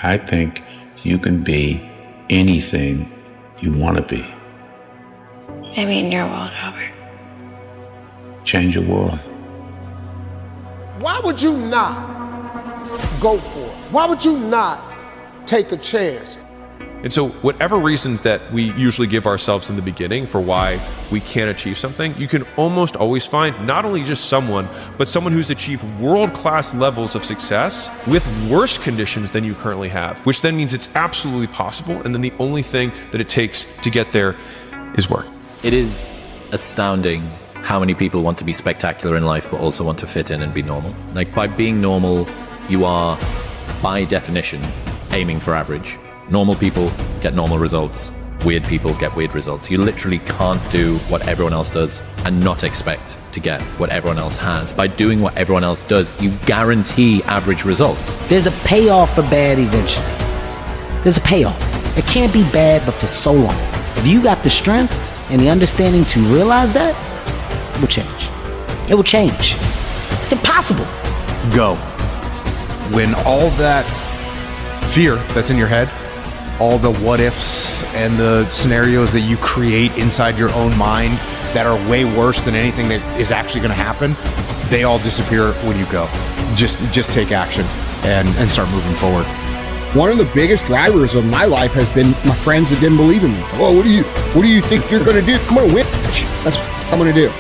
I think you can be anything you want to be. Maybe in your world, Robert. Change your world. Why would you not go for it? Why would you not take a chance? And so whatever reasons that we usually give ourselves in the beginning for why we can't achieve something, you can almost always find not only just someone, but someone who's achieved world-class levels of success with worse conditions than you currently have, which then means it's absolutely possible. And then the only thing that it takes to get there is work. It is astounding how many people want to be spectacular in life, but also want to fit in and be normal. Like, by being normal, you are, by definition, aiming for average. Normal people get normal results. Weird people get weird results. You literally can't do what everyone else does and not expect to get what everyone else has. By doing what everyone else does, you guarantee average results. There's a payoff for bad eventually. There's a payoff. It can't be bad, but for so long. If you got the strength and the understanding to realize that, it will change. It will change. It's impossible. Go. When all that fear that's in your head, all the what ifs and the scenarios that you create inside your own mind that are way worse than anything that is actually going to happen, they all disappear when you go. Just take action and start moving forward. One of the biggest drivers of my life has been my friends that didn't believe in me. Oh, what do you think you're going to do? I'm going to win. That's what I'm going to do.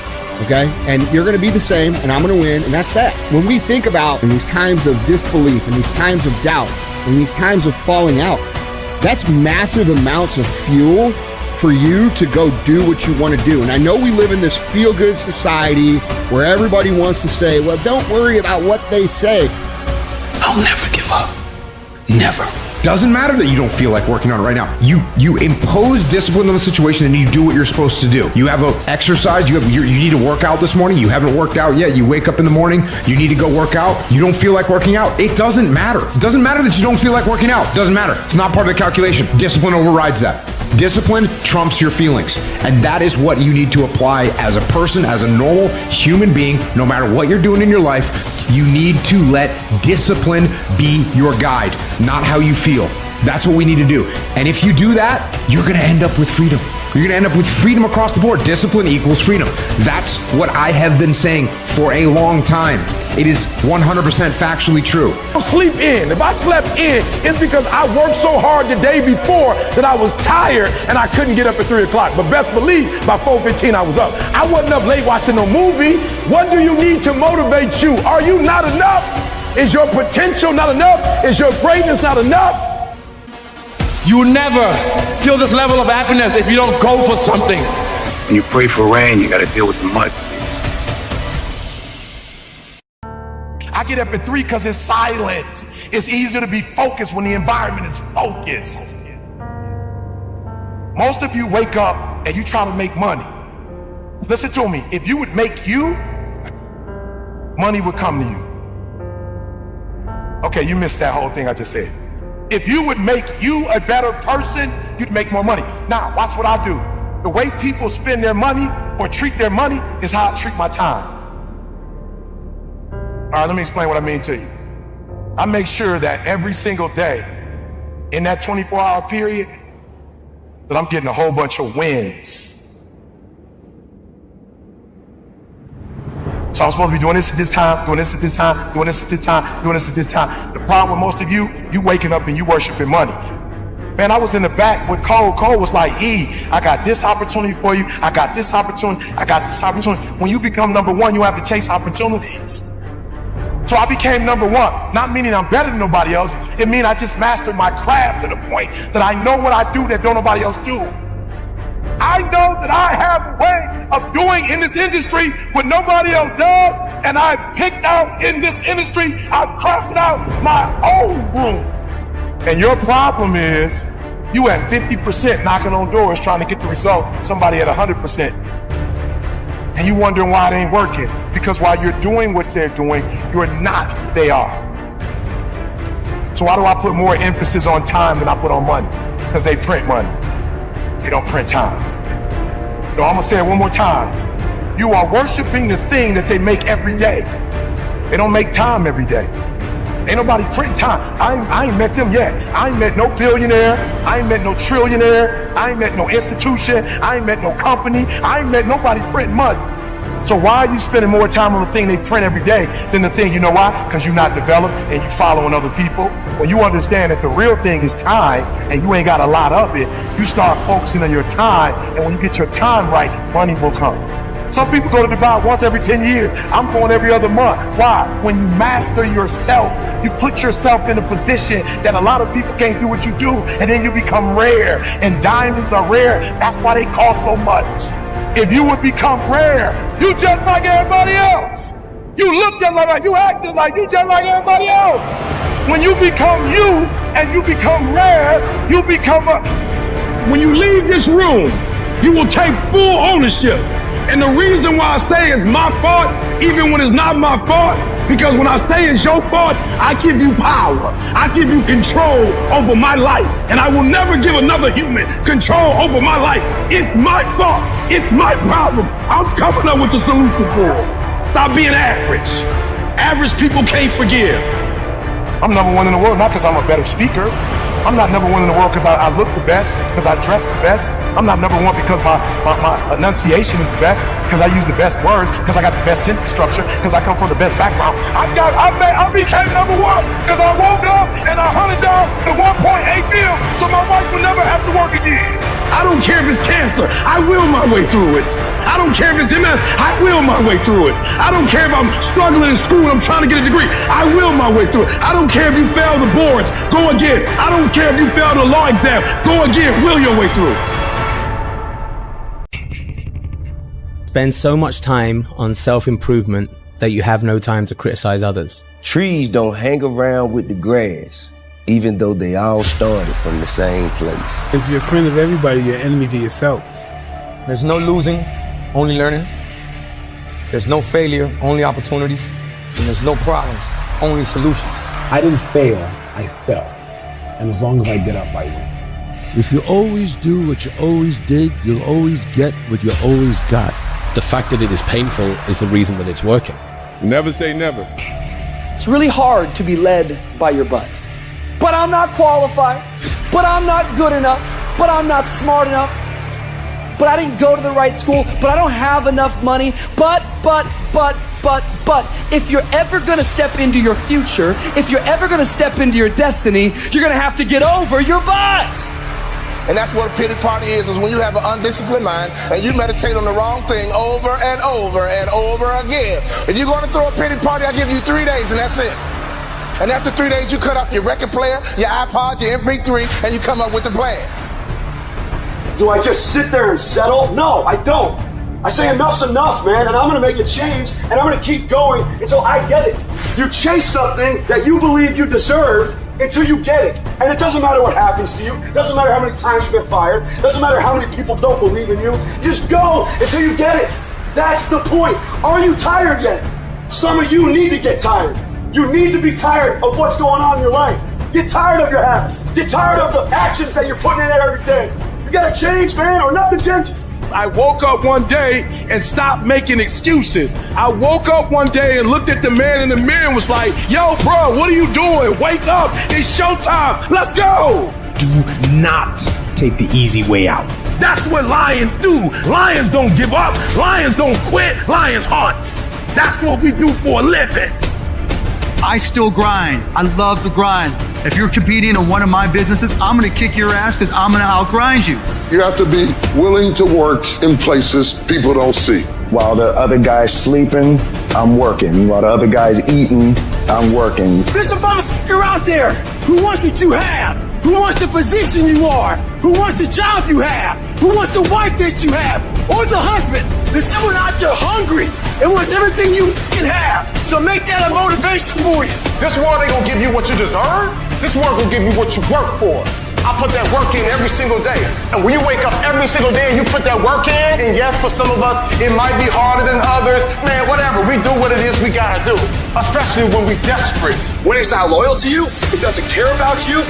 Okay? And you're going to be the same, and I'm going to win, and that's that. When we think about in these times of disbelief, in these times of doubt, in these times of falling out, that's massive amounts of fuel for you to go do what you want to do. And I know we live in this feel-good society where everybody wants to say, well, don't worry about what they say. I'll never give up. Never. Doesn't matter that you don't feel like working on it right now. You impose discipline on the situation and you do what you're supposed to do. You have an exercise, you need to work out this morning, you haven't worked out yet, you wake up in the morning, you need to go work out, you don't feel like working out. It doesn't matter. It doesn't matter that you don't feel like working out. It doesn't matter. It's not part of the calculation. Discipline overrides that. Discipline trumps your feelings. And that is what you need to apply as a person, as a normal human being, no matter what you're doing in your life. You need to let discipline be your guide, not how you feel. That's what we need to do. And if you do that, you're going to end up with freedom. You're going to end up with freedom across the board. Discipline equals freedom. That's what I have been saying for a long time. It is 100% factually true. I sleep in. If I slept in, it's because I worked so hard the day before that I was tired and I couldn't get up at 3 o'clock. But best believe, by 4:15 I was up. I wasn't up late watching no movie. What do you need to motivate you? Are you not enough? Is your potential not enough? Is your greatness not enough? You will never feel this level of happiness if you don't go for something. When you pray for rain, you got to deal with the mud. I get up at 3 because it's silent. It's easier to be focused when the environment is focused. Most of you wake up and you try to make money. Listen to me. If you would make you, money would come to you. Okay, you missed that whole thing I just said. If you would make you a better person, you'd make more money. Now, watch what I do. The way people spend their money or treat their money is how I treat my time. All right, let me explain what I mean to you. I make sure that every single day in that 24-hour period that I'm getting a whole bunch of wins. So I'm supposed to be doing this at this time, doing this at this time, doing this at this time, doing this at this time. The problem with most of you waking up and you worshiping money. Man, I was in the back with Cole. Cole was like, I got this opportunity for you. I got this opportunity. I got this opportunity. When you become number one, you have to chase opportunities. So I became number one, not meaning I'm better than nobody else. It means I just mastered my craft to the point that I know what I do that don't nobody else do. I know that I have a way of doing in this industry what nobody else does, and I picked out in this industry, I've crafted out my own room. And your problem is you at 50% knocking on doors trying to get the result, somebody at 100%. And you wondering why it ain't working. Because while you're doing what they're doing, you're not who they are. So why do I put more emphasis on time than I put on money? Because they print money. They don't print time. No, I'm gonna say it one more time. You are worshiping the thing that they make every day. They don't make time every day. Ain't nobody printing time. I ain't met them yet. I ain't met no billionaire. I ain't met no trillionaire. I ain't met no institution. I ain't met no company. I ain't met nobody printing money. So why are you spending more time on the thing they print every day than the thing, you know why? Because you're not developed and you following other people. When you understand that the real thing is time and you ain't got a lot of it, you start focusing on your time, and when you get your time right, money will come. Some people go to Dubai once every 10 years. I'm going every other month. Why? When you master yourself, you put yourself in a position that a lot of people can't do what you do, and then you become rare. And diamonds are rare. That's why they cost so much. If you would become rare, you just like everybody else. You look just like, you act just like, you just like everybody else. When you become you and you become rare, you become a... When you leave this room, you will take full ownership. And the reason why I say it's my fault, even when it's not my fault, because when I say it's your fault, I give you power. I give you control over my life. And I will never give another human control over my life. It's my fault. It's my problem. I'm coming up with a solution for it. Stop being average. Average people can't forgive. I'm number one in the world, not because I'm a better speaker. I'm not number one in the world because I look the best, because I dress the best. I'm not number one because my enunciation is the best, because I use the best words, because I got the best sentence structure, because I come from the best background. I became number one because I woke up and I hunted down the 1.8 mil so my wife would never have to work again. I don't care if it's cancer. I will my way through it. I don't care if it's MS. I will my way through it. I don't care if I'm struggling in school and I'm trying to get a degree. I will my way through it. I don't care if you fail the boards. Go again. I don't care if you fail the law exam. Go again. Will your way through it. Spend so much time on self-improvement that you have no time to criticize others. Trees don't hang around with the grass, even though they all started from the same place. If you're a friend of everybody, you're an enemy to yourself. There's no losing, only learning. There's no failure, only opportunities. And there's no problems, only solutions. I didn't fail, I fell. And as long as I get up, I win. If you always do what you always did, you'll always get what you always got. The fact that it is painful is the reason that it's working. Never say never. It's really hard to be led by your butt. But I'm not qualified. But I'm not good enough. But I'm not smart enough. But I didn't go to the right school. But I don't have enough money. But. If you're ever going to step into your future, if you're ever going to step into your destiny, you're going to have to get over your butt. And that's what a pity party is when you have an undisciplined mind and you meditate on the wrong thing over and over and over again. If you're going to throw a pity party, I give you 3 days and that's it. And after 3 days, you cut up your record player, your iPod, your MP3, and you come up with a plan. Do I just sit there and settle? No, I don't. I say enough's enough, man, and I'm going to make a change, and I'm going to keep going until I get it. You chase something that you believe you deserve until you get it. And it doesn't matter what happens to you. It doesn't matter how many times you get fired. It doesn't matter how many people don't believe in you. You just go until you get it. That's the point. Are you tired yet? Some of you need to get tired. You need to be tired of what's going on in your life. Get tired of your habits. Get tired of the actions that you're putting in every day. You gotta change, man, or nothing changes. I woke up one day and stopped making excuses. I woke up one day and looked at the man in the mirror and was like, yo, bro, what are you doing? Wake up. It's showtime. Let's go. Do not take the easy way out. That's what lions do. Lions don't give up. Lions don't quit. Lions hunt. That's what we do for a living. I still grind. I love to grind. If you're competing in one of my businesses, I'm going to kick your ass because I'm going to outgrind you. You have to be willing to work in places people don't see. While the other guy's sleeping, I'm working. While the other guy's eating, I'm working. There's a motherfucker out there who wants what you have, who wants the position you are, who wants the job you have, who wants the wife that you have, or the husband. There's someone out there hungry and wants everything you can have. So make that a motivation for you. This world ain't gonna give you what you deserve. This world gonna give you what you work for. I put that work in every single day. And when you wake up every single day and you put that work in, and yes, for some of us, it might be harder than others. Man, whatever, we do what it is we gotta do. Especially when we're desperate. Winning's not loyal to you. It doesn't care about you.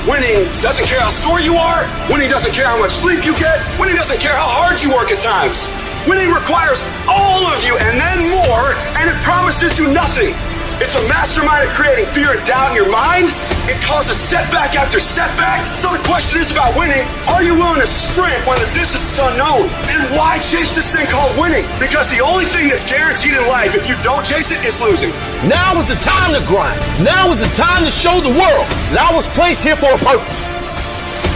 Winning doesn't care how sore you are. Winning doesn't care how much sleep you get. Winning doesn't care how hard you work at times. Winning requires all of you and then more, and it promises you nothing. It's a mastermind of creating fear and doubt in your mind. It causes setback after setback. So the question is about winning. Are you willing to sprint when the distance is unknown? And why chase this thing called winning? Because the only thing that's guaranteed in life, if you don't chase it, is losing. Now is the time to grind. Now is the time to show the world that I was placed here for a purpose.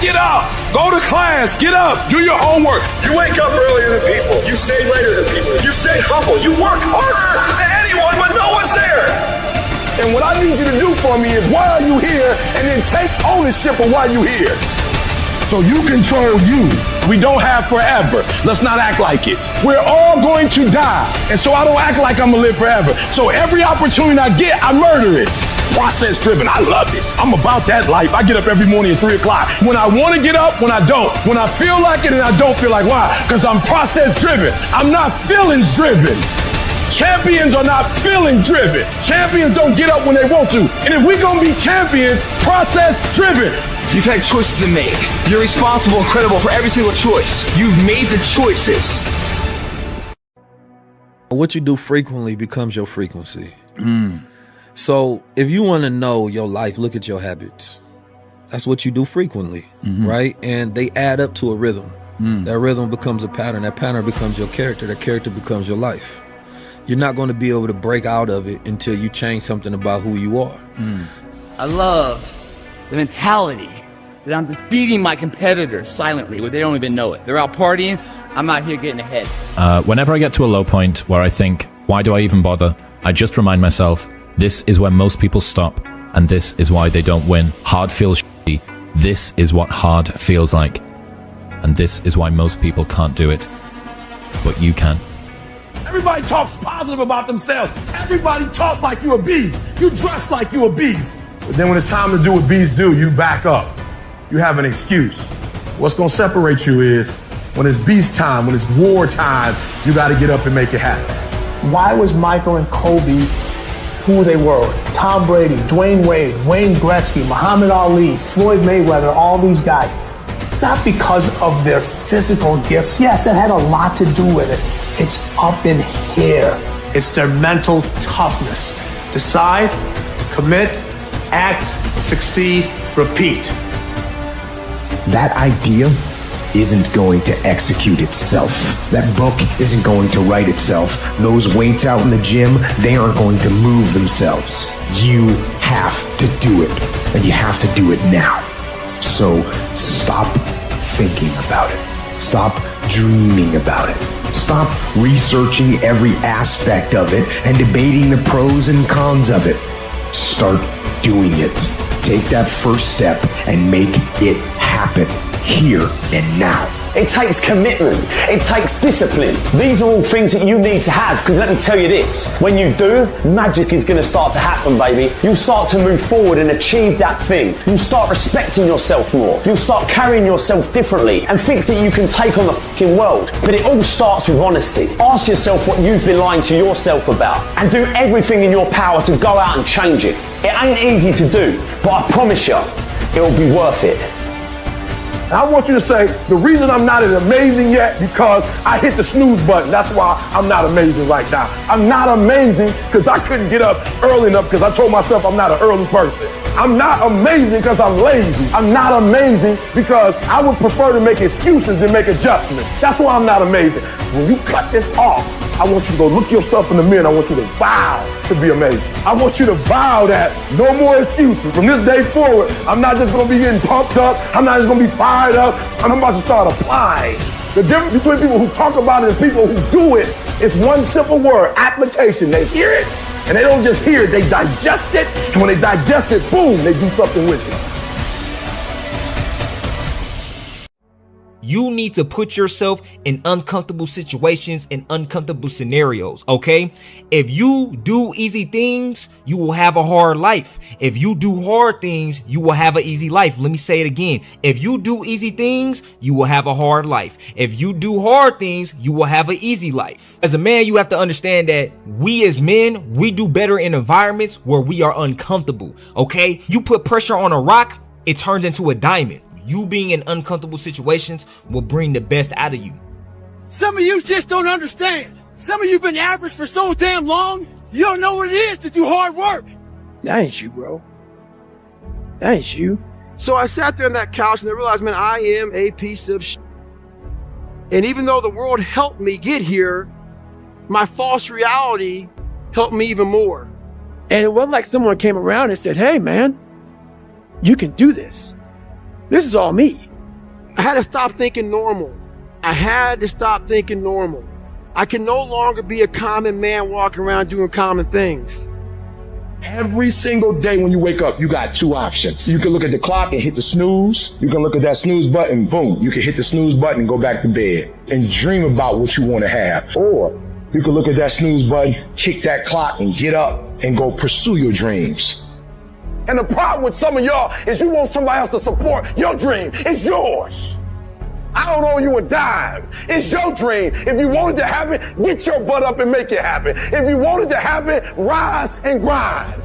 Get up. Go to class. Get up. Do your homework. You wake up earlier than people. You stay later than people. You stay humble. You work harder than anyone when no one's there. And what I need you to do for me is, why are you here? And then take ownership of why you're here. So you control you. We don't have forever. Let's not act like it. We're all going to die. And so I don't act like I'm going to live forever. So every opportunity I get, I murder it. Process driven. I love it. I'm about that life. I get up every morning at 3 o'clock. When I want to get up, when I don't. When I feel like it and I don't feel like. Why? Because I'm process driven. I'm not feelings driven. Champions are not feeling driven. Champions don't get up when they want to. And if we're going to be champions, process driven. You've had choices to make. You're responsible and credible for every single choice. You've made the choices. What you do frequently becomes your frequency. So if you want to know your life, look at your habits. That's what you do frequently, right? And they add up to a rhythm. That rhythm becomes a pattern. That pattern becomes your character. That character becomes your life. You're not going to be able to break out of it until you change something about who you are. I love the mentality that I'm just beating my competitors silently where they don't even know it. They're out partying. I'm out here getting ahead. Whenever I get to a low point where I think, why do I even bother? I just remind myself, this is where most people stop, and this is why they don't win. Hard feels shitty. This is what hard feels like. And this is why most people can't do it. But you can. Everybody talks positive about themselves. Everybody talks like you're a beast. You dress like you're a beast. But then when it's time to do what beasts do, you back up. You have an excuse. What's going to separate you is when it's beast time, when it's war time, you got to get up and make it happen. Why was Michael and Kobe who they were? Tom Brady, Dwayne Wade, Wayne Gretzky, Muhammad Ali, Floyd Mayweather, all these guys. Not because of their physical gifts. Yes, it had a lot to do with it. It's up in here. It's their mental toughness. Decide, commit, act, succeed, repeat. That idea isn't going to execute itself. That book isn't going to write itself. Those weights out in the gym, they aren't going to move themselves. You have to do it, and you have to do it now. So stop thinking about it. Stop dreaming about it. Stop researching every aspect of it and debating the pros and cons of it. Start doing it. Take that first step and make it happen here and now. It takes commitment. It takes discipline. These are all things that you need to have, because let me tell you this, when you do, magic is going to start to happen, baby. You'll start to move forward and achieve that thing. You'll start respecting yourself more. You'll start carrying yourself differently and think that you can take on the fucking world. But it all starts with honesty. Ask yourself what you've been lying to yourself about and do everything in your power to go out and change it. It ain't easy to do, but I promise you, it'll be worth it. And I want you to say, the reason I'm not as amazing yet, because I hit the snooze button. That's why I'm not amazing right now. I'm not amazing because I couldn't get up early enough because I told myself I'm not an early person. I'm not amazing because I'm lazy. I'm not amazing because I would prefer to make excuses than make adjustments. That's why I'm not amazing. When you cut this off, I want you to go look yourself in the mirror and I want you to vow to be amazing. I want you to vow that no more excuses. From this day forward, I'm not just going to be getting pumped up. I'm not just going to be fired up. And I'm about to start applying. The difference between people who talk about it and people who do it is one simple word, application. They hear it and they don't just hear it, they digest it. And when they digest it, boom, they do something with it. You need to put yourself in uncomfortable situations and uncomfortable scenarios, okay? If you do easy things, you will have a hard life. If you do hard things, you will have an easy life. Let me say it again. If you do easy things, you will have a hard life. If you do hard things, you will have an easy life. As a man, you have to understand that we as men, we do better in environments where we are uncomfortable, okay? You put pressure on a rock, it turns into a diamond. You being in uncomfortable situations will bring the best out of you. Some of you just don't understand. Some of you been average for so damn long, You don't know what it is to do hard work. That ain't you, bro. That ain't you. So I sat there on that couch and I realized, man, I am a piece of shit. And even though the world helped me get here, my false reality helped me even more. And it wasn't like someone came around and said, hey, man, you can do this. This is all me. I had to stop thinking normal. I had to stop thinking normal. I can no longer be a common man walking around doing common things. Every single day when you wake up, you got two options. You can look at the clock and hit the snooze. You can look at that snooze button, boom. You can hit the snooze button and go back to bed and dream about what you want to have. Or you can look at that snooze button, kick that clock and get up and go pursue your dreams. And the problem with some of y'all is you want somebody else to support your dream. It's yours. I don't owe you a dime. It's your dream. If you want it to happen, get your butt up and make it happen. If you want it to happen, rise and grind.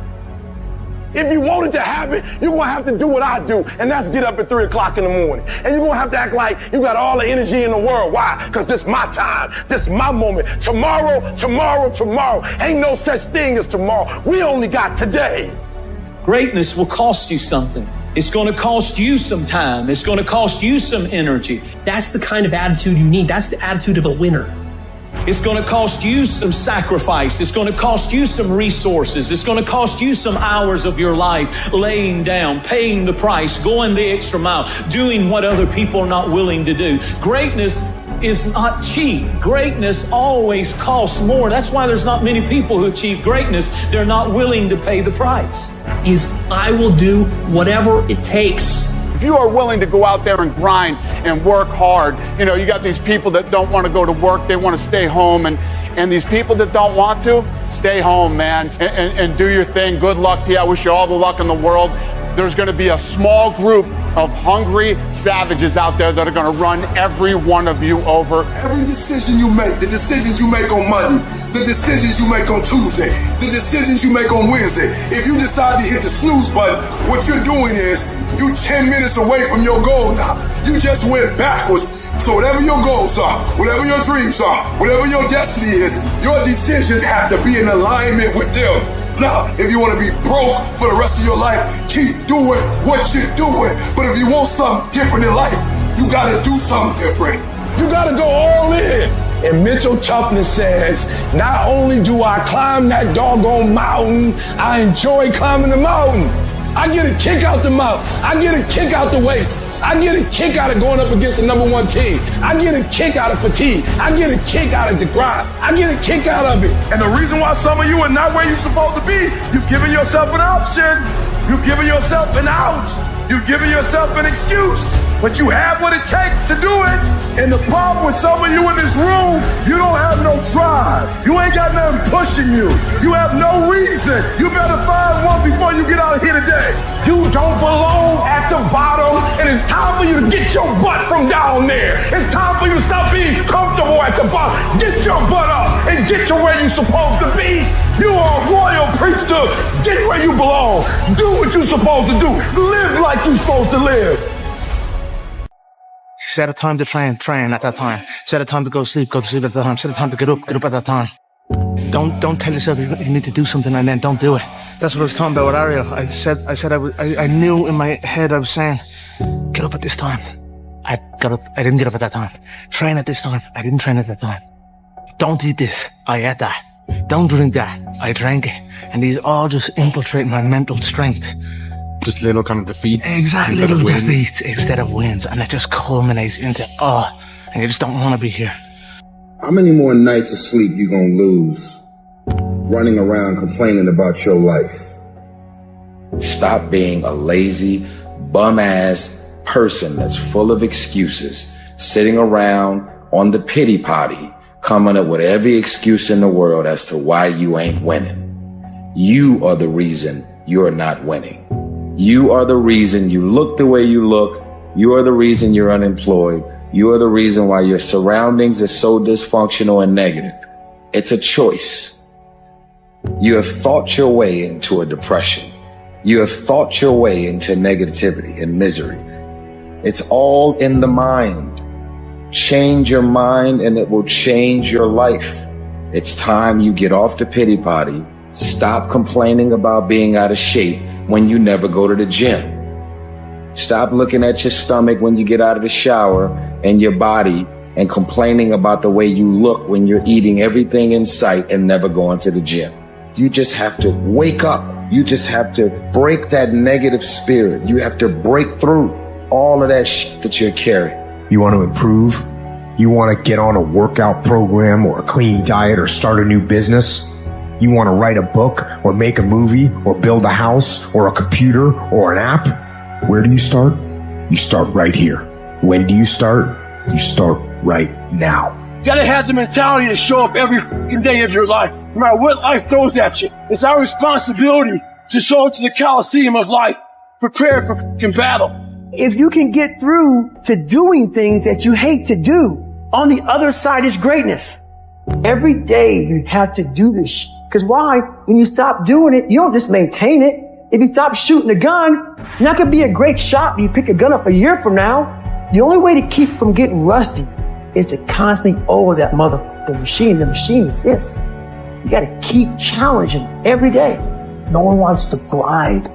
If you want it to happen, you're going to have to do what I do, and that's get up at 3 o'clock in the morning. And you're going to have to act like you got all the energy in the world. Why? Because this is my time. This is my moment. Tomorrow, tomorrow, tomorrow. Ain't no such thing as tomorrow. We only got today. Greatness will cost you something. It's going to cost you some time. It's going to cost you some energy. That's the kind of attitude you need. That's the attitude of a winner. It's going to cost you some sacrifice. It's going to cost you some resources. It's going to cost you some hours of your life laying down, paying the price, going the extra mile, doing what other people are not willing to do. Greatness is not cheap. Greatness always costs more. That's why there's not many people who achieve greatness. They're not willing to pay the price. I will do whatever it takes. If you are willing to go out there and grind and work hard, you know, you got these people that don't want to go to work, they want to stay home, and these people that don't want to, stay home, man, and do your thing. Good luck to you. I wish you all the luck in the world. There's going to be a small group of hungry savages out there that are going to run every one of you over. Every decision you make, the decisions you make on Monday, the decisions you make on Tuesday, the decisions you make on Wednesday, if you decide to hit the snooze button, what you're doing is you 10 minutes away from your goal now. You just went backwards. So whatever your goals are, whatever your dreams are, whatever your destiny is, your decisions have to be in alignment with them. Now, if you want to be broke for the rest of your life, keep doing what you're doing. But if you want something different in life, you got to do something different. You got to go all in. And mental toughness says, not only do I climb that doggone mountain, I enjoy climbing the mountain. I get a kick out the mountain. I get a kick out the weights. I get a kick out of going up against the #1 team. I get a kick out of fatigue. I get a kick out of the grind. I get a kick out of it. And the reason why some of you are not where you're supposed to be, you've given yourself an option. You've given yourself an out. You've given yourself an excuse. But you have what it takes to do it. And the problem with some of you in this room, you don't have no drive. You ain't got nothing pushing you. You have no reason. You better find one before you get out of here today. You don't belong at the bottom, and it's time for you to get your butt from down there. It's time for you to stop being comfortable at the bottom. Get your butt up and get to where you're supposed to be. You are a royal priesthood. Get where you belong. Do what you're supposed to do. Live like you're supposed to live. Set a time to train at that time. Set a time to go to sleep at that time. Set a time to get up at that time. Don't tell yourself you need to do something and then don't do it. That's what I was talking about with Ariel. I knew in my head I was saying, get up at this time. I didn't get up at that time. Train at this time. I didn't train at that time. Don't eat this. I ate that. Don't drink that. I drank it. And these all just infiltrate my mental strength. Just little kind of defeats. Exactly, little defeats instead of wins. And it just culminates into, and you just don't want to be here. How many more nights of sleep you gonna lose running around complaining about your life? Stop being a lazy, bum-ass person that's full of excuses, sitting around on the pity potty, coming up with every excuse in the world as to why you ain't winning. You are the reason you're not winning. You are the reason you look the way you look. You are the reason you're unemployed. You are the reason why your surroundings are so dysfunctional and negative. It's a choice. You have thought your way into a depression. You have thought your way into negativity and misery. It's all in the mind. Change your mind and it will change your life. It's time you get off the pity potty Stop complaining about being out of shape when you never go to the gym. Stop looking at your stomach when you get out of the shower and your body and complaining about the way you look when you're eating everything in sight and never going to the gym. You just have to wake up. You just have to break that negative spirit. You have to break through all of that shit that you're carrying. You want to improve? You want to get on a workout program or a clean diet or start a new business? You want to write a book or make a movie or build a house or a computer or an app? Where do you start? You start right here. When do you start? You start right now. You gotta have the mentality to show up every fucking day of your life, no matter what life throws at you. It's our responsibility to show up to the Coliseum of life, prepared for fucking battle. If you can get through to doing things that you hate to do, on the other side is greatness. Every day you have to do this. Because why? When you stop doing it, you don't just maintain it. If you stop shooting a gun, you're not gonna be a great shot when you pick a gun up a year from now. The only way to keep from getting rusty is to constantly oil that motherfucking machine. The machine exists. You gotta keep challenging every day. No one wants to grind.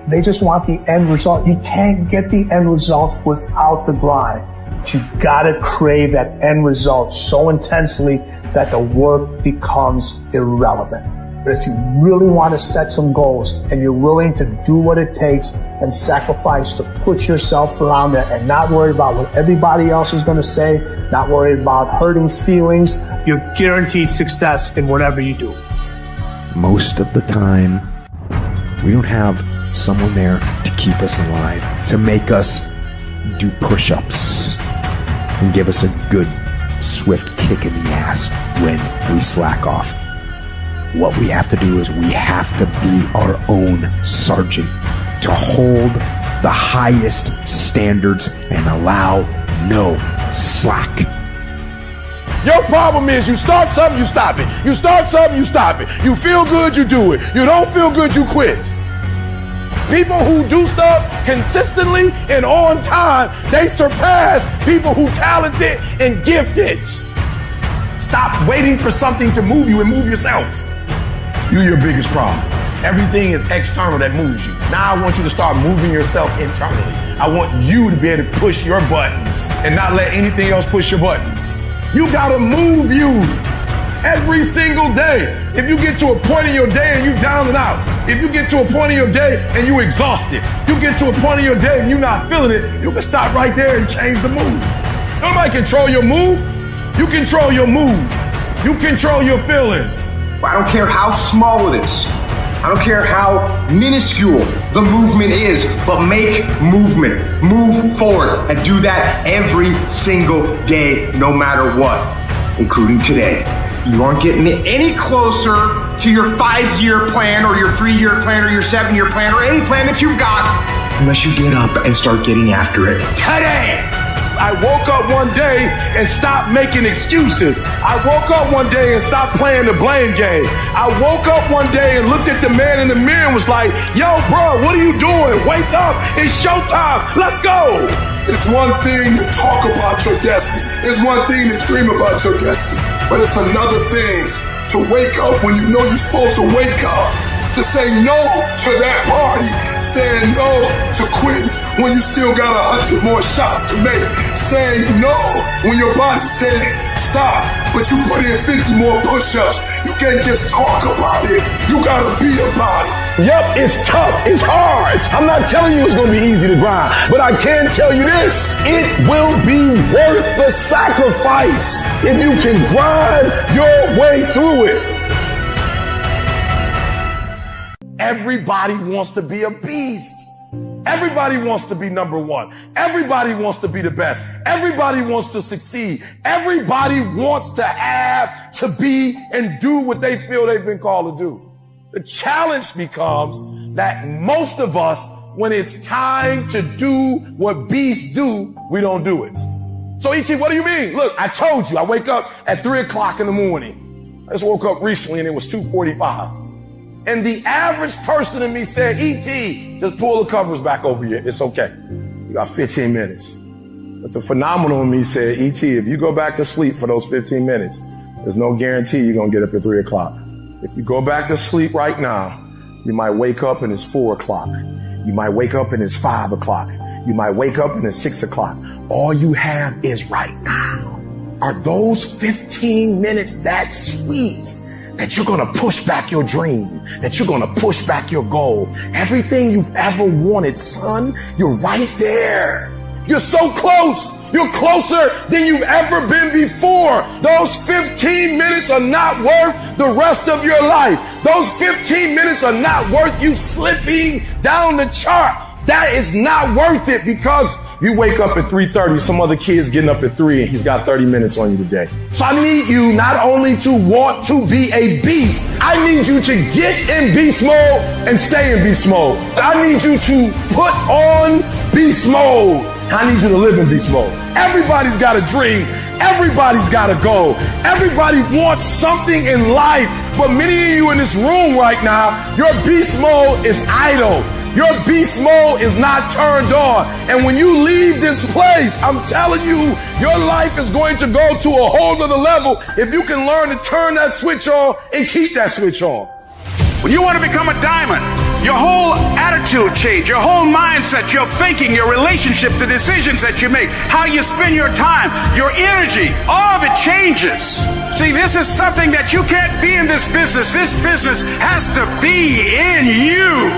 They just want the end result. You can't get the end result without the grind. But you gotta crave that end result so intensely that the work becomes irrelevant. But if you really want to set some goals and you're willing to do what it takes and sacrifice to put yourself around that and not worry about what everybody else is going to say, not worry about hurting feelings, you're guaranteed success in whatever you do. Most of the time, we don't have someone there to keep us alive, to make us do push-ups and give us a good, swift kick in the ass when we slack off. What we have to do is we have to be our own sergeant, to hold the highest standards and allow no slack. Your problem is you start something, you stop it. You start something, you stop it. You feel good, you do it. You don't feel good, you quit. People who do stuff consistently and on time, they surpass people who talented and gifted. Stop waiting for something to move you and move yourself. You're your biggest problem. Everything is external that moves you. Now I want you to start moving yourself internally. I want you to be able to push your buttons and not let anything else push your buttons. You gotta move you every single day. If you get to a point in your day and you down and out, if you get to a point in your day and you exhausted, you get to a point in your day and you're not feeling it, you can stop right there and change the mood. Nobody control your mood. You control your mood. You control your feelings. I don't care how small it is. I don't care how minuscule the movement is, but make movement. Move forward and do that every single day, no matter what, including today. You aren't getting any closer to your 5-year plan or your 3-year plan or your 7-year plan or any plan that you've got unless you get up and start getting after it today. I woke up one day and stopped making excuses. I woke up one day and stopped playing the blame game. I woke up one day and looked at the man in the mirror and was like, yo, bro, what are you doing? Wake up. It's showtime. Let's go. It's one thing to talk about your destiny. It's one thing to dream about your destiny. But it's another thing to wake up when you know you're supposed to wake up. To say no to that party, saying no to quitting when you still got 100 more shots to make, saying no when your body said stop, but you put in 50 more push-ups. You can't just talk about it, you gotta be about it. Yep, it's tough, it's hard. I'm not telling you it's gonna be easy to grind, but I can tell you this, it will be worth the sacrifice if you can grind your way through it. Everybody wants to be a beast. Everybody wants to be number one. Everybody wants to be the best. Everybody wants to succeed. Everybody wants to have, to be, and do what they feel they've been called to do. The challenge becomes that most of us, when it's time to do what beasts do, we don't do it. So E.T., what do you mean? Look, I told you, I wake up at 3 o'clock in the morning. I just woke up recently and it was 2:45. And the average person in me said, E.T., just pull the covers back over you. It's okay. You got 15 minutes. But the phenomenal in me said, E.T., if you go back to sleep for those 15 minutes, there's no guarantee you're going to get up at 3 o'clock. If you go back to sleep right now, you might wake up and it's 4 o'clock. You might wake up and it's 5 o'clock. You might wake up and it's 6 o'clock. All you have is right now. Are those 15 minutes that sweet that you're going to push back your dream, that you're going to push back your goal? Everything you've ever wanted, son, you're right there. You're so close. You're closer than you've ever been before. Those 15 minutes are not worth the rest of your life. Those 15 minutes are not worth you slipping down the chart. That is not worth it, because you wake up at 3:30, some other kid's getting up at 3 and he's got 30 minutes on you today. So I need you not only to want to be a beast, I need you to get in beast mode and stay in beast mode. I need you to put on beast mode. I need you to live in beast mode. Everybody's got a dream. Everybody's got a goal. Everybody wants something in life. But many of you in this room right now, your beast mode is idle. Your beast mode is not turned on. And when you leave this place, I'm telling you, your life is going to go to a whole other level if you can learn to turn that switch on and keep that switch on. When you want to become a diamond, your whole attitude change, your whole mindset, your thinking, your relationships, the decisions that you make, how you spend your time, your energy, all of it changes. See, this is something that you can't be in this business. This business has to be in you.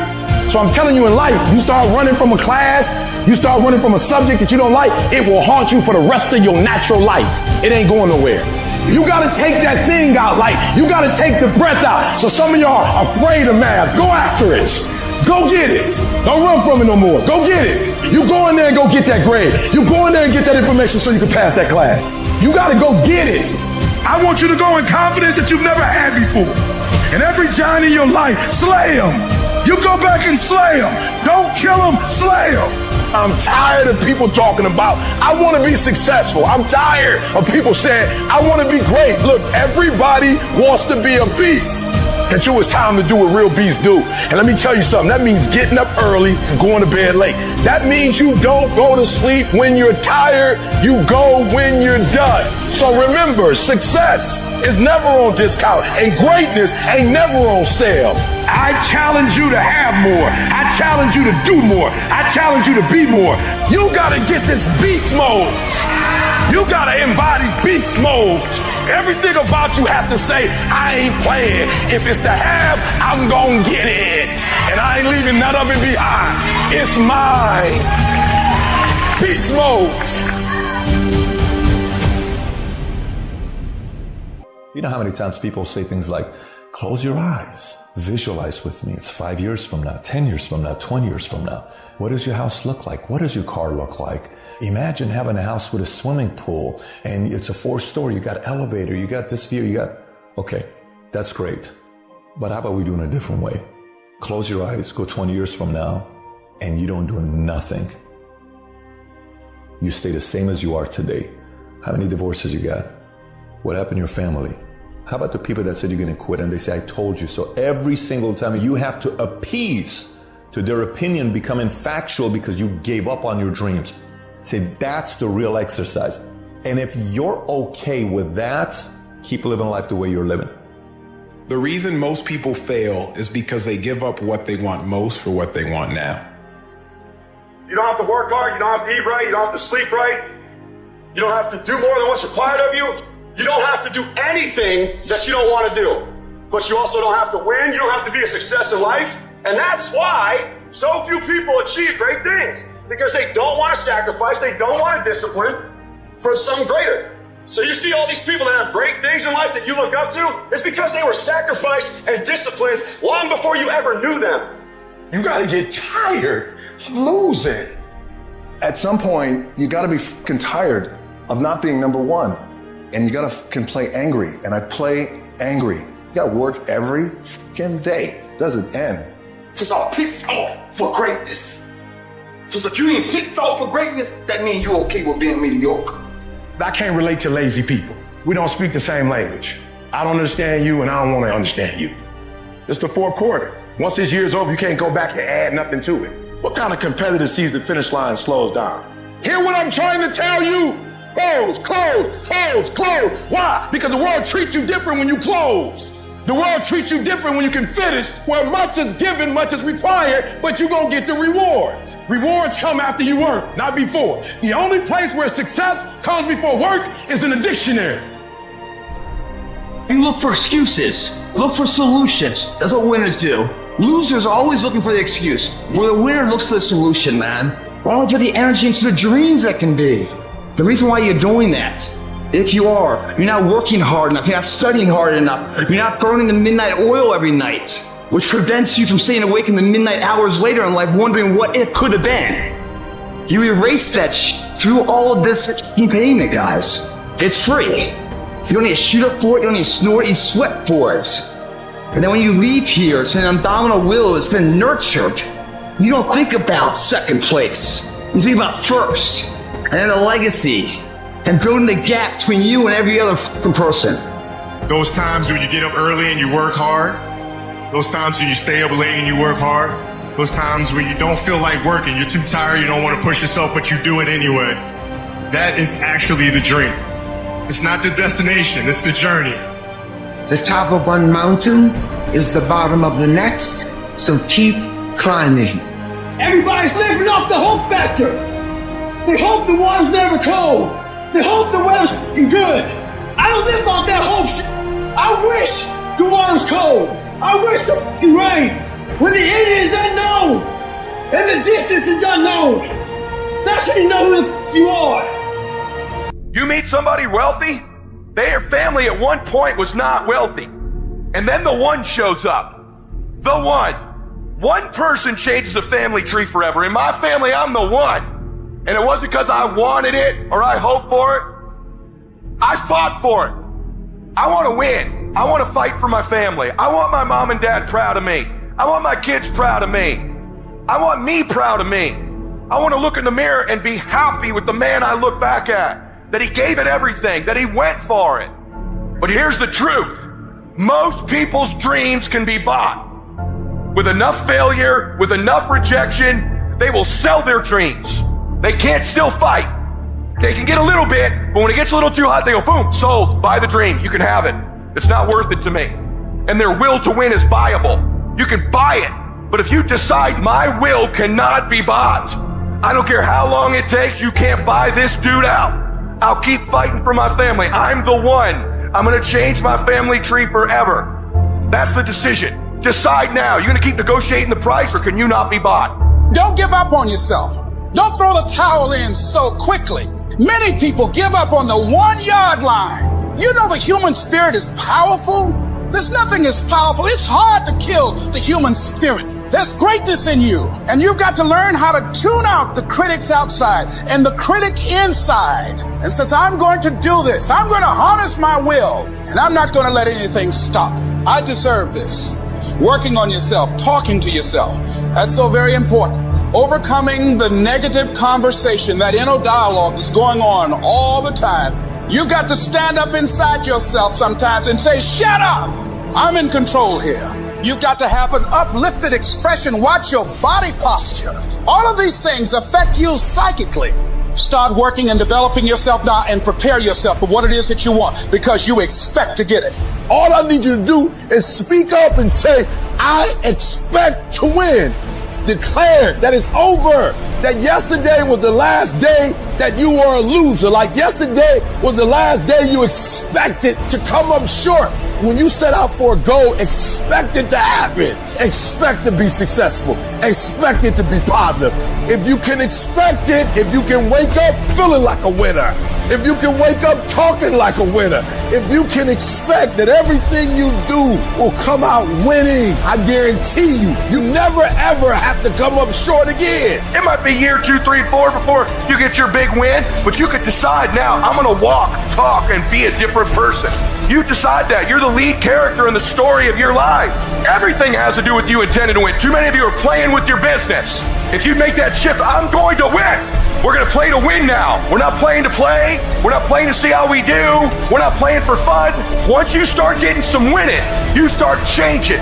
So I'm telling you, in life, you start running from a class, you start running from a subject that you don't like, it will haunt you for the rest of your natural life. It ain't going nowhere. You gotta take that thing out, like you gotta take the breath out. So some of y'all are afraid of math. Go after it. Go get it. Don't run from it no more. Go get it. You go in there and go get that grade. You go in there and get that information so you can pass that class. You gotta go get it. I want you to go in confidence that you've never had before. And every giant in your life, slay him. You go back and slay him. Don't kill him, slay him. I'm tired of people talking about, I want to be successful. I'm tired of people saying, I want to be great. Look, everybody wants to be a beast. Until it's time to do what real beasts do. And let me tell you something, that means getting up early and going to bed late. That means you don't go to sleep when you're tired, you go when you're done. So remember, success is never on discount and greatness ain't never on sale. I challenge you to have more. I challenge you to do more. I challenge you to be more. You gotta get this beast mode. You gotta embody beast mode. Everything about you has to say, I ain't playing. If it's to have, I'm gonna get it. And I ain't leaving none of it behind. It's mine. Beast mode. You know how many times people say things like, close your eyes, visualize with me. It's 5 years from now, 10 years from now, 20 years from now. What does your house look like? What does your car look like? Imagine having a house with a swimming pool and it's a 4-story, you got elevator, you got this view, okay, that's great. But how about we do it in a different way? Close your eyes, go 20 years from now, and you don't do nothing. You stay the same as you are today. How many divorces you got? What happened to your family? How about the people that said you're going to quit and they say, I told you so? Every single time you have to appease to their opinion becoming factual because you gave up on your dreams. Say, that's the real exercise. And if you're okay with that, keep living life the way you're living. The reason most people fail is because they give up what they want most for what they want now. You don't have to work hard, you don't have to eat right, you don't have to sleep right, you don't have to do more than what's required of you. You don't have to do anything that you don't want to do. But you also don't have to win, you don't have to be a success in life. And that's why so few people achieve great things. Because they don't want to sacrifice, they don't want to discipline for something greater. So you see all these people that have great things in life that you look up to, it's because they were sacrificed and disciplined long before you ever knew them. You gotta get tired of losing. At some point, you gotta be fucking tired of not being number one. And you gotta fucking play angry. And I play angry. You gotta work every fucking day. It doesn't end. Because I'm pissed off for greatness. Because if you ain't pissed off for greatness, that means you're okay with being mediocre. I can't relate to lazy people. We don't speak the same language. I don't understand you and I don't want to understand you. It's the fourth quarter. Once this year's over, you can't go back and add nothing to it. What kind of competitor sees the finish line and slows down? Hear what I'm trying to tell you? Close, close, close, close. Why? Because the world treats you different when you close. The world treats you different when you can finish, where much is given, much is required, but you're gonna get the rewards. Rewards come after you work, not before. The only place where success comes before work is in the dictionary. You look for excuses. Look for solutions. That's what winners do. Losers are always looking for the excuse, where the winner looks for the solution, man. Why don't you put the energy into the dreams that can be? The reason why you're doing that, if you are, you're not working hard enough, you're not studying hard enough, you're not burning the midnight oil every night, which prevents you from staying awake in the midnight hours later in life wondering what it could have been. You erase that through all of this payment, guys. It's free. You don't need to shoot up for it, you don't need to snort, you sweat for it. And then when you leave here, it's an abdominal will that's been nurtured. You don't think about second place. You think about first, and then the legacy, and building the gap between you and every other person. Those times when you get up early and you work hard, those times when you stay up late and you work hard, those times when you don't feel like working, you're too tired, you don't want to push yourself, but you do it anyway. That is actually the dream. It's not the destination, it's the journey. The top of one mountain is the bottom of the next, so keep climbing. Everybody's living off the hope factor. They hope the water's never cold. They hope the weather's good. I don't live off that hope shit. I wish the water's cold. I wish the rain. When the end is unknown and the distance is unknown, that's when you know who the you are. You meet somebody wealthy, their family at one point was not wealthy. And then the one shows up. The one. One person changes the family tree forever. In my family, I'm the one. And it wasn't because I wanted it or I hoped for it. I fought for it. I want to win. I want to fight for my family. I want my mom and dad proud of me. I want my kids proud of me. I want me proud of me. I want to look in the mirror and be happy with the man I look back at. That he gave it everything, that he went for it. But here's the truth. Most people's dreams can be bought. With enough failure, with enough rejection, they will sell their dreams. They can't still fight. They can get a little bit, but when it gets a little too hot, they go, boom, sold, buy the dream, you can have it. It's not worth it to me. And their will to win is buyable. You can buy it, but if you decide my will cannot be bought, I don't care how long it takes, you can't buy this dude out. I'll keep fighting for my family. I'm the one. I'm going to change my family tree forever. That's the decision. Decide now. You're going to keep negotiating the price, or can you not be bought? Don't give up on yourself. Don't throw the towel in so quickly. Many people give up on the 1 yard line. You know the human spirit is powerful. There's nothing as powerful. It's hard to kill the human spirit. There's greatness in you. And you've got to learn how to tune out the critics outside and the critic inside. And since I'm going to do this, I'm going to harness my will. And I'm not going to let anything stop me. I deserve this. Working on yourself, talking to yourself. That's so very important. Overcoming the negative conversation, that inner dialogue is going on all the time. You've got to stand up inside yourself sometimes and say, shut up! I'm in control here. You've got to have an uplifted expression. Watch your body posture. All of these things affect you psychically. Start working and developing yourself now and prepare yourself for what it is that you want, because you expect to get it. All I need you to do is speak up and say, I expect to win. Declare that it's over. That yesterday was the last day that you were a loser. Like yesterday was the last day you expected to come up short. When you set out for a goal, expect it to happen. Expect to be successful. Expect it to be positive. If you can expect it, if you can wake up feeling like a winner, if you can wake up talking like a winner, if you can expect that everything you do will come out winning, I guarantee you, you never ever have to come up short again. It might be year 2, 3, 4 before you get your big win, but you could decide now, I'm going to walk, talk, and be a different person. You decide that. You're the lead character in the story of your life. Everything has to do with you intending to win. Too many of you are playing with your business. If you make that shift, I'm going to win. We're going to play to win now. We're not playing to play. We're not playing to see how we do. We're not playing for fun. Once you start getting some winning, you start changing.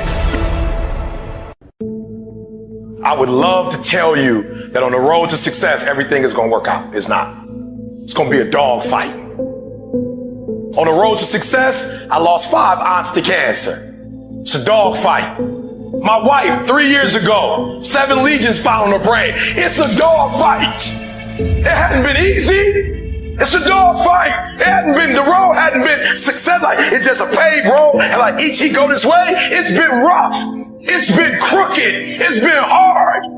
I would love to tell you that on the road to success, everything is going to work out. It's not. It's going to be a dog fight. On the road to success, I lost 5 aunts to cancer. It's a dog fight. My wife, 3 years ago, 7 legions found on her brain. It's a dog fight. It hadn't been easy. It's a dog fight. It hadn't been, the road hadn't been success. Like, it's just a paved road. And like each he go this way, it's been rough. It's been crooked. It's been hard.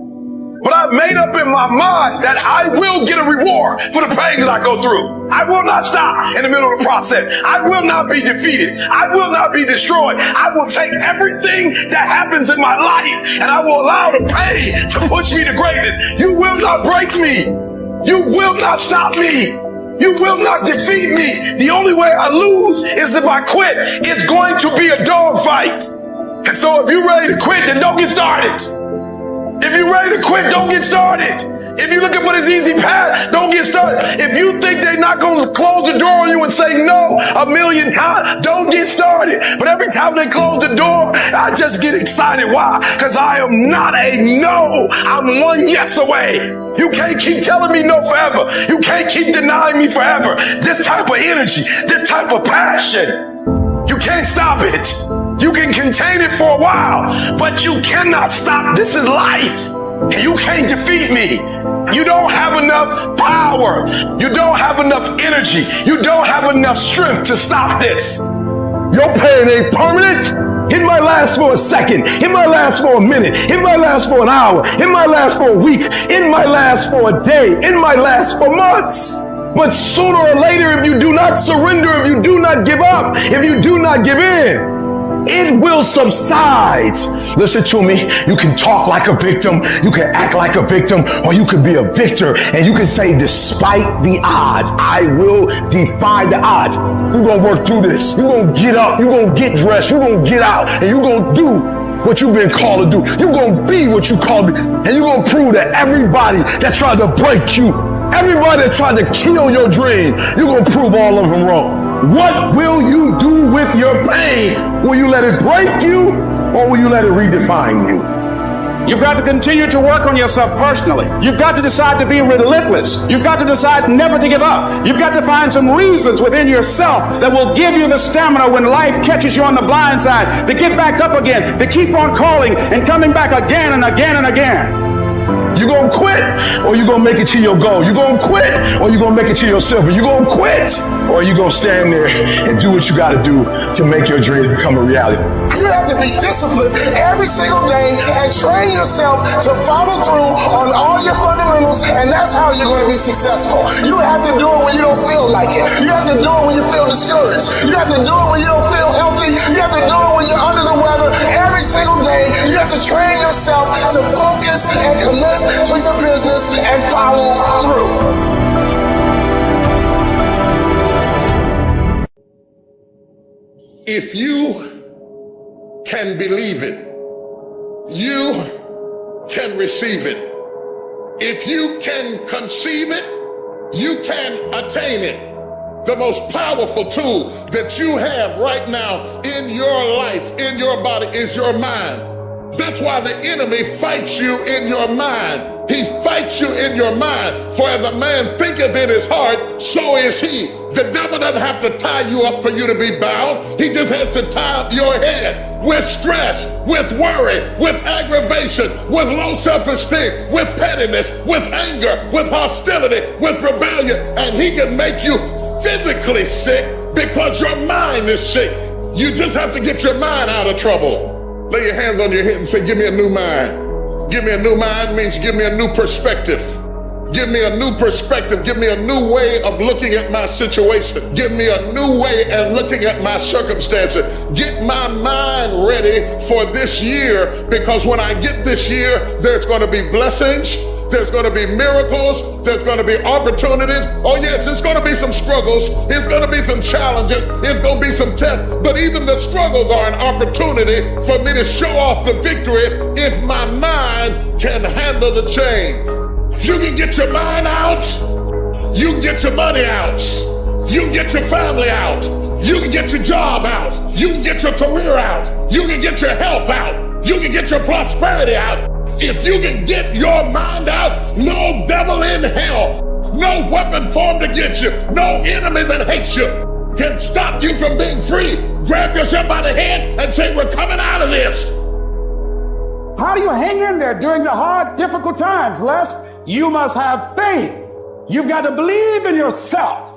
But I've made up in my mind that I will get a reward for the pain that I go through. I will not stop in the middle of the process. I will not be defeated. I will not be destroyed. I will take everything that happens in my life and I will allow the pain to push me to greatness. You will not break me. You will not stop me. You will not defeat me. The only way I lose is if I quit. It's going to be a dog fight. And so if you're ready to quit, then don't get started. If you're ready to quit, don't get started. If you're looking for this easy path, don't get started. If you think they're not going to close the door on you and say no 1,000,000 times, don't get started. But every time they close the door, I just get excited. Why? Because I am not a no. I'm one yes away. You can't keep telling me no forever. You can't keep denying me forever. This type of energy, this type of passion, you can't stop it. You can contain it for a while, but you cannot stop. This is life. And you can't defeat me. You don't have enough power. You don't have enough energy. You don't have enough strength to stop this. Your pain ain't permanent. It might last for a second. It might last for a minute. It might last for an hour. It might last for a week. It might last for a day. It might last for months. But sooner or later, if you do not surrender, if you do not give up, if you do not give in, it will subside. Listen to me. You can talk like a victim. You can act like a victim, or you could be a victor. And you can say, despite the odds, I will defy the odds. You're going to work through this. You're going to get up. You're going to get dressed. You're going to get out. And you're going to do what you've been called to do. You're going to be what you called to. And you're going to prove that everybody that tried to break you, everybody that tried to kill your dream, you're going to prove all of them wrong. What will you do with your pain? Will you let it break you, or will you let it redefine you? You've got to continue to work on yourself personally. You've got to decide to be relentless. You've got to decide never to give up. You've got to find some reasons within yourself that will give you the stamina when life catches you on the blind side to get back up again, to keep on calling and coming back again and again and again. You gonna quit, or you gonna make it to your goal? You gonna quit, or you gonna make it to your silver? You gonna quit, or you gonna stand there and do what you gotta do to make your dreams become a reality? You have to be disciplined every single day and train yourself to follow through on all your fundamentals, and that's how you're going to be successful. You have to do it when you don't feel like it. You have to do it when you feel discouraged. You have to do it when you don't feel healthy. You have to do it when you're under the weather. Every single day, you have to train yourself to focus and commit to your business and follow through. If you can believe it, you can receive it. If you can conceive it, you can attain it. The most powerful tool that you have right now in your life, in your body, is your mind. That's why the enemy fights you in your mind. He fights you in your mind. For as a man thinketh in his heart, so is he. The devil doesn't have to tie you up for you to be bound. He just has to tie up your head with stress, with worry, with aggravation, with low self-esteem, with pettiness, with anger, with hostility, with rebellion. And he can make you physically sick because your mind is sick. You just have to get your mind out of trouble. Lay your hands on your head and say, give me a new mind. Give me a new mind means give me a new perspective. Give me a new perspective. Give me a new way of looking at my situation. Give me a new way of looking at my circumstances. Get my mind ready for this year, because when I get this year, there's going to be blessings. There's going to be miracles. There's going to be opportunities. Oh yes, it's going to be some struggles. It's going to be some challenges. It's going to be some tests. But even the struggles are an opportunity for me to show off the victory if my mind can handle the change. If you can get your mind out, you can get your money out. You can get your family out. You can get your job out. You can get your career out. You can get your health out. You can get your prosperity out. If you can get your mind out, no devil in hell, no weapon formed against you, no enemy that hates you can stop you from being free. Grab yourself by the hand and say, we're coming out of this. How do you hang in there during the hard, difficult times, Les? You must have faith. You've got to believe in yourself.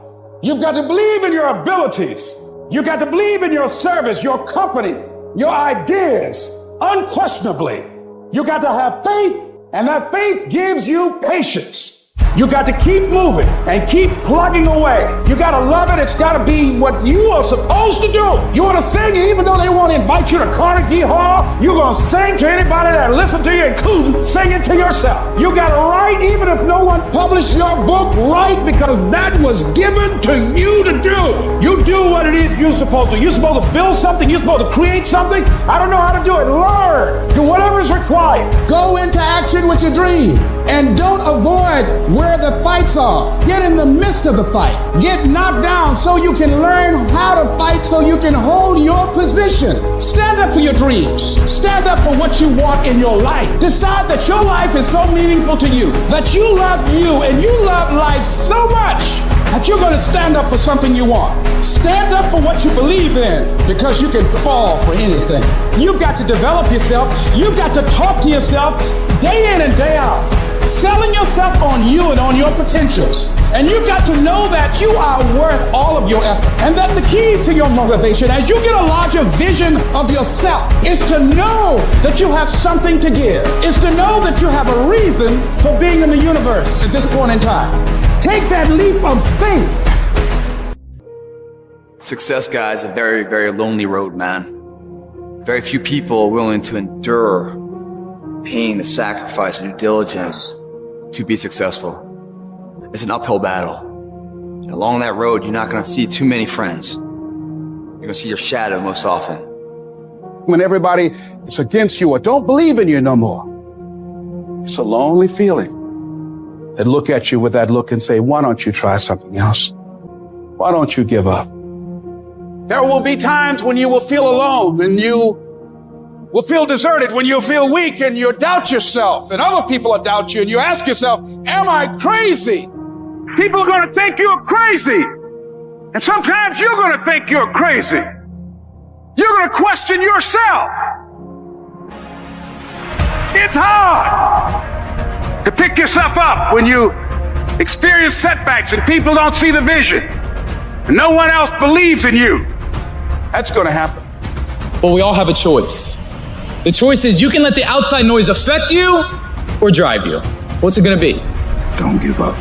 You've got to believe in your abilities. You've got to believe in your service, your company, your ideas, unquestionably. You got to have faith, and that faith gives you patience. You got to keep moving and keep plugging away. You got to love it. It's got to be what you are supposed to do. You want to sing, even though they want to invite you to Carnegie Hall, you're going to sing to anybody that listens to you, including singing to yourself. You got to write, even if no one published your book, write, because that was given to you to do. You do what it is you're supposed to. You're supposed to build something. You're supposed to create something. I don't know how to do it. Learn. Do whatever is required. Go into action with your dream. And don't avoid where the fights are. Get in the midst of the fight. Get knocked down so you can learn how to fight, so you can hold your position. Stand up for your dreams. Stand up for what you want in your life. Decide that your life is so meaningful to you, that you love you and you love life so much that you're going to stand up for something you want. Stand up for what you believe in, because you can fall for anything. You've got to develop yourself. You've got to talk to yourself day in and day out, selling yourself on you and on your potentials. And you've got to know that you are worth all of your effort. And that the key to your motivation, as you get a larger vision of yourself, is to know that you have something to give. Is to know that you have a reason for being in the universe at this point in time. Take that leap of faith. Success, guys, is a very, very lonely road, man. Very few people are willing to endure pain, the sacrifice, the due diligence to be successful. It's an uphill battle. And along that road, you're not going to see too many friends. You're going to see your shadow most often. When everybody is against you or don't believe in you no more, it's a lonely feeling. They look at you with that look and say, why don't you try something else? Why don't you give up? There will be times when you will feel alone, and you will feel deserted, when you'll feel weak and you doubt yourself, and other people will doubt you, and you ask yourself, am I crazy? People are going to think you're crazy. And sometimes you're going to think you're crazy. You're going to question yourself. It's hard to pick yourself up when you experience setbacks and people don't see the vision. And no one else believes in you. That's going to happen. But we all have a choice. The choice is you can let the outside noise affect you or drive you. What's it going to be? Don't give up.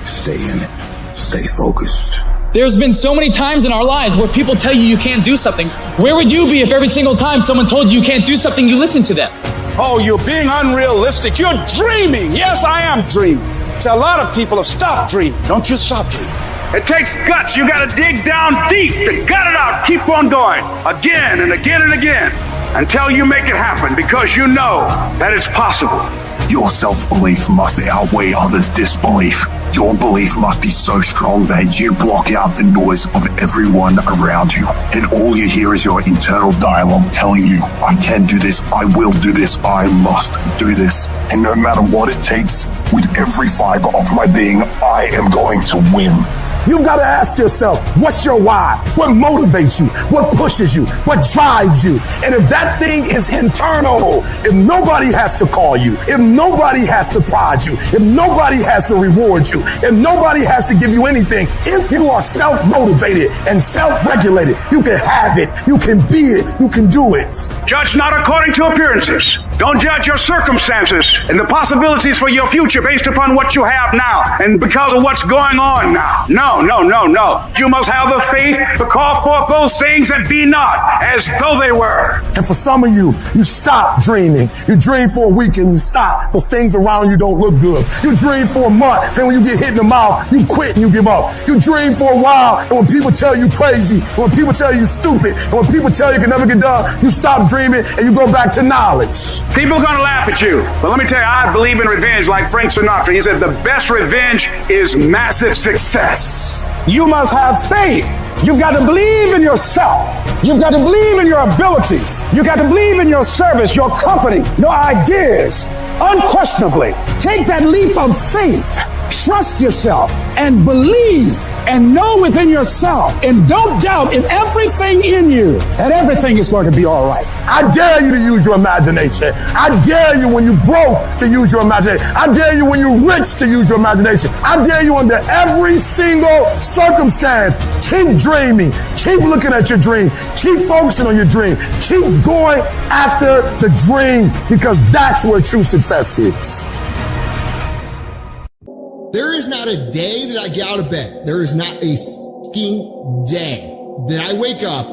Stay in it. Stay focused. There's been so many times in our lives where people tell you you can't do something. Where would you be if every single time someone told you you can't do something, you listened to them? Oh, you're being unrealistic. You're dreaming. Yes, I am dreaming. So a lot of people have stopped dreaming. Don't you stop dreaming. It takes guts. You got to dig down deep to gut it out. Keep on going again and again and again until you make it happen, because you know that it's possible. Your self-belief must outweigh others' disbelief. Your belief must be so strong that you block out the noise of everyone around you. And all you hear is your internal dialogue telling you, I can do this, I will do this, I must do this. And no matter what it takes, with every fiber of my being, I am going to win. You've got to ask yourself, what's your why? What motivates you? What pushes you? What drives you? And if that thing is internal, if nobody has to call you, if nobody has to prod you, if nobody has to reward you, if nobody has to give you anything, if you are self-motivated and self-regulated, you can have it, you can be it, you can do it. Judge not according to appearances. Don't judge your circumstances and the possibilities for your future based upon what you have now and because of what's going on now. No. You must have the faith to call forth those things that be not as though they were. And for some of you, you stop dreaming. You dream for a week and you stop because things around you don't look good. You dream for a month, then when you get hit in the mouth, you quit and you give up. You dream for a while, and when people tell you crazy, and when people tell you stupid, and when people tell you can never get done, you stop dreaming and you go back to knowledge. People are going to laugh at you. But let me tell you, I believe in revenge like Frank Sinatra. He said the best revenge is massive success. You must have faith. You've got to believe in yourself. You've got to believe in your abilities. You've got to believe in your service, your company, your ideas. Unquestionably, take that leap of faith. trust yourself and believe and know within yourself and don't doubt in everything in you that everything is going to be all right. I dare you to use your imagination. I dare you when you're broke to use your imagination. I dare you when you're rich to use your imagination. I dare you under every single circumstance. Keep dreaming. Keep looking at your dream. Keep focusing on your dream. Keep going after the dream, because that's where true success is. There is not a day that I get out of bed. There is not a fucking day that I wake up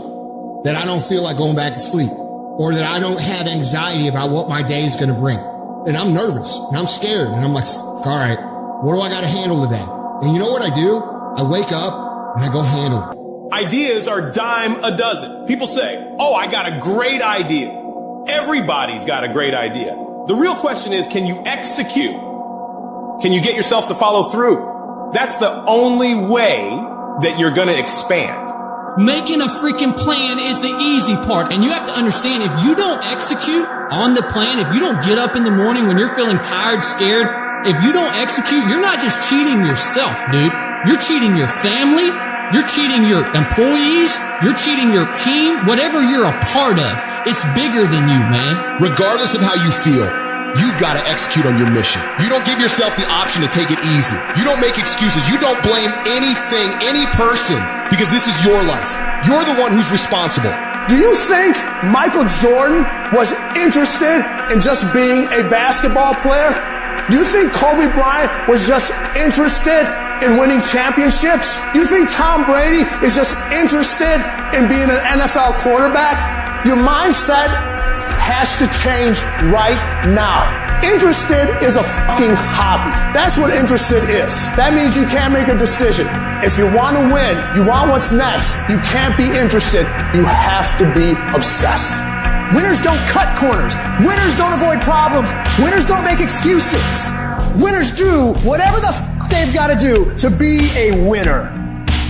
that I don't feel like going back to sleep, or that I don't have anxiety about what my day is going to bring. And I'm nervous and I'm scared and I'm like, all right, what do I got to handle today? And you know what I do? I wake up and I go handle it. Ideas are dime a dozen. People say, oh, I got a great idea. Everybody's got a great idea. The real question is, can you execute? Can you get yourself to follow through? That's the only way that you're going to expand. Making a freaking plan is the easy part. And you have to understand, if you don't execute on the plan, if you don't get up in the morning when you're feeling tired, scared, if you don't execute, you're not just cheating yourself, dude. You're cheating your family. You're cheating your employees. You're cheating your team. Whatever you're a part of, it's bigger than you, man. Regardless of how you feel, you gotta execute on your mission. You don't give yourself the option to take it easy. You don't make excuses. You don't blame anything, any person, because this is your life. You're the one who's responsible. Do you think Michael Jordan was interested in just being a basketball player? Do you think Kobe Bryant was just interested in winning championships? Do you think Tom Brady is just interested in being an NFL quarterback? Your mindset has to change right now. Interested is a fucking hobby. That's what interested is. That means you can't make a decision. If you want to win, you want what's next, you can't be interested. You have to be obsessed. Winners don't cut corners. Winners don't avoid problems. Winners don't make excuses. Winners do whatever the they've got to do to be a winner.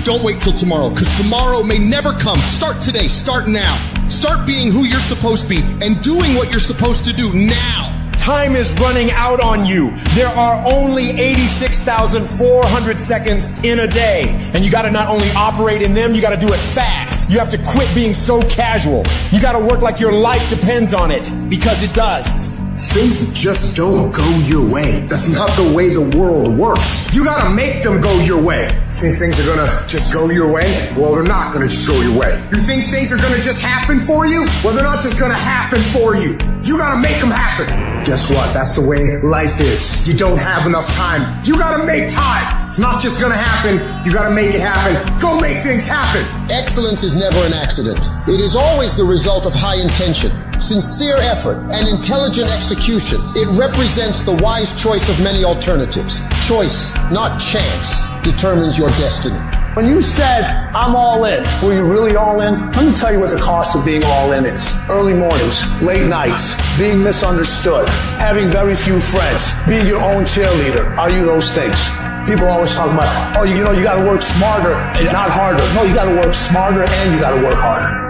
Don't wait till tomorrow, because tomorrow may never come. Start today. Start now. Start being who you're supposed to be and doing what you're supposed to do now. Time is running out on you. There are only 86,400 seconds in a day. And you gotta not only operate in them, you gotta do it fast. You have to quit being so casual. You gotta work like your life depends on it, because it does. Things just don't go your way. That's not the way the world works. You gotta make them go your way. Think things are gonna just go your way? Well, they're not gonna just go your way. You think things are gonna just happen for you? Well, they're not just gonna happen for you. You gotta make them happen. Guess what? That's the way life is. You don't have enough time. You gotta make time. It's not just gonna happen. You gotta make it happen. Go make things happen. Excellence is never an accident. It is always the result of high intention, sincere effort, and intelligent execution. It represents the wise choice of many alternatives. Choice, not chance, determines your destiny. When you said, I'm all in, were you really all in? Let me tell you what the cost of being all in is. Early mornings, late nights, being misunderstood, having very few friends, being your own cheerleader. Are you those things? People always talk about, oh, you gotta work smarter and not harder. No, you gotta work smarter and you gotta work harder.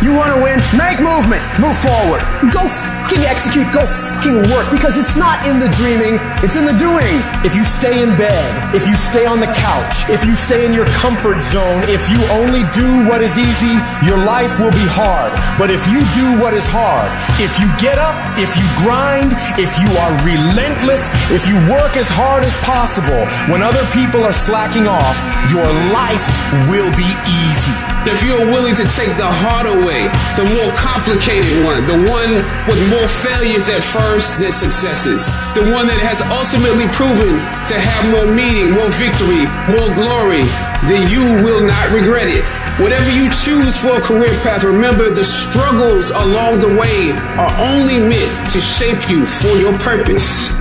You want to win? Make movement. Move forward. Go fucking execute. Go fucking work. Because it's not in the dreaming, it's in the doing. If you stay in bed, if you stay on the couch, if you stay in your comfort zone, if you only do what is easy, your life will be hard. But if you do what is hard, if you get up, if you grind, if you are relentless, if you work as hard as possible, when other people are slacking off, your life will be easy. If you're willing to take the harder way, the more complicated one, the one with more failures at first than successes, the one that has ultimately proven to have more meaning, more victory, more glory, then you will not regret it. Whatever you choose for a career path, remember the struggles along the way are only meant to shape you for your purpose.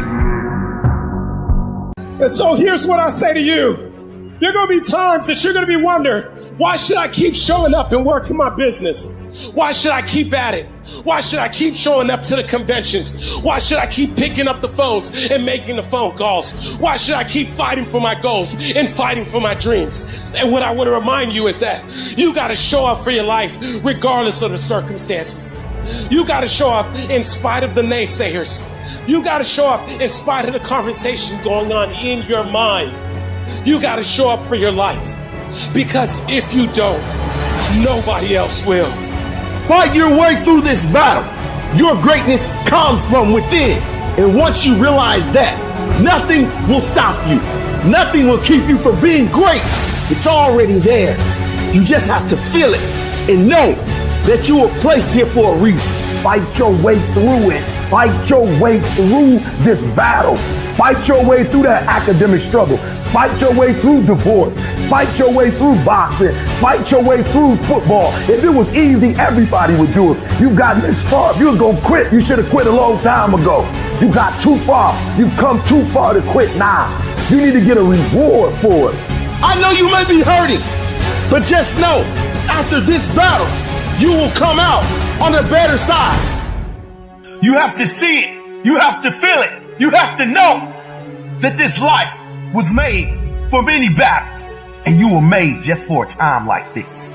And so here's what I say to you. There are going to be times that you're going to be wondering, why should I keep showing up and working my business? Why should I keep at it? Why should I keep showing up to the conventions? Why should I keep picking up the phones and making the phone calls? Why should I keep fighting for my goals and fighting for my dreams? And what I want to remind you is that you got to show up for your life regardless of the circumstances. You got to show up in spite of the naysayers. You got to show up in spite of the conversation going on in your mind. You got to show up for your life. Because if you don't, nobody else will. Fight your way through this battle. Your greatness comes from within. And once you realize that, nothing will stop you. Nothing will keep you from being great. It's already there. You just have to feel it and know that you were placed here for a reason. Fight your way through it. Fight your way through this battle. Fight your way through that academic struggle. Fight your way through divorce. Fight your way through boxing. Fight your way through football. If it was easy, everybody would do it. You've gotten this far. If you was going to quit, you should have quit a long time ago. You got too far. You've come too far to quit now. You need to get a reward for it. I know you may be hurting, but just know, after this battle, you will come out on the better side. You have to see it. You have to feel it. You have to know that this life was made for many battles, and you were made just for a time like this.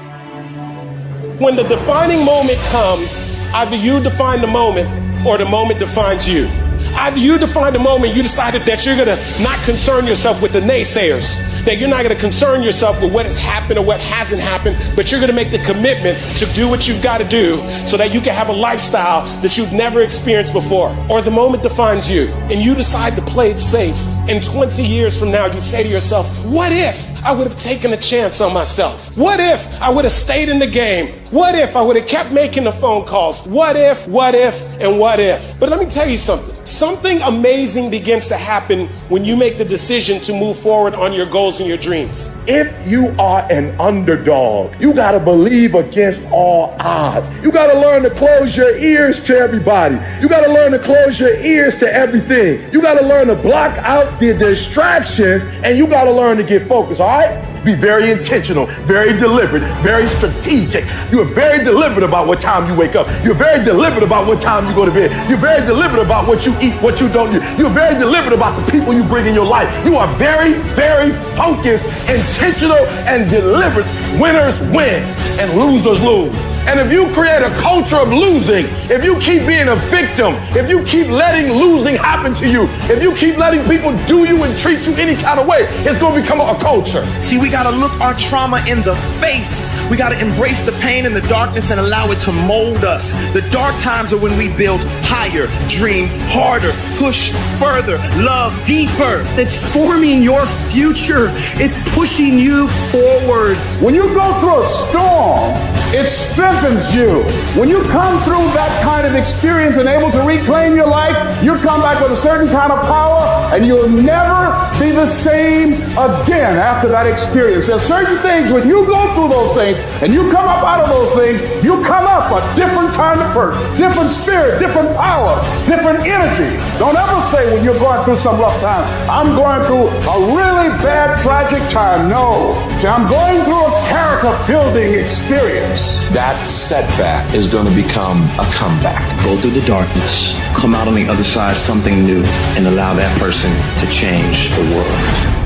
When the defining moment comes, either you define the moment or the moment defines you. Either you define the moment, you decided that you're going to not concern yourself with the naysayers, that you're not going to concern yourself with what has happened or what hasn't happened, but you're going to make the commitment to do what you've got to do so that you can have a lifestyle that you've never experienced before. Or the moment defines you and you decide to play it safe. And 20 years from now, you say to yourself, what if I would have taken a chance on myself? What if I would have stayed in the game? What if I would have kept making the phone calls? What if, and what if? But let me tell you something. Something amazing begins to happen when you make the decision to move forward on your goals and your dreams. If you are an underdog, you got to believe against all odds. You got to learn to close your ears to everybody. You got to learn to close your ears to everything. You got to learn to block out the distractions, and you got to learn to get focused, all right? Be very intentional, very deliberate, very strategic. You are very deliberate about what time you wake up. You're very deliberate about what time you go to bed. You're very deliberate about what you eat, what you don't eat. You're very deliberate about the people you bring in your life. You are very, very focused, intentional, and deliberate. Winners win and losers lose. And if you create a culture of losing, if you keep being a victim, if you keep letting losing happen to you, if you keep letting people do you and treat you any kind of way, it's going to become a culture. See, we got to look our trauma in the face. We got to embrace the pain and the darkness and allow it to mold us. The dark times are when we build higher, dream harder, push further, love deeper. It's forming your future. It's pushing you forward. When you go through a storm, it strengthens you. When you come through that kind of experience and able to reclaim your life, you come back with a certain kind of power, and you'll never be the same again after that experience. There's certain things, when you go through those things and you come up out of those things, you come up a different kind of person, different spirit, different power, different energy. Don't ever say when you're going through some rough time, I'm going through a really bad, tragic time. No. See, I'm going through a character building experience. That setback is going to become a comeback. Go through the darkness, come out on the other side something new, and allow that person to change the world.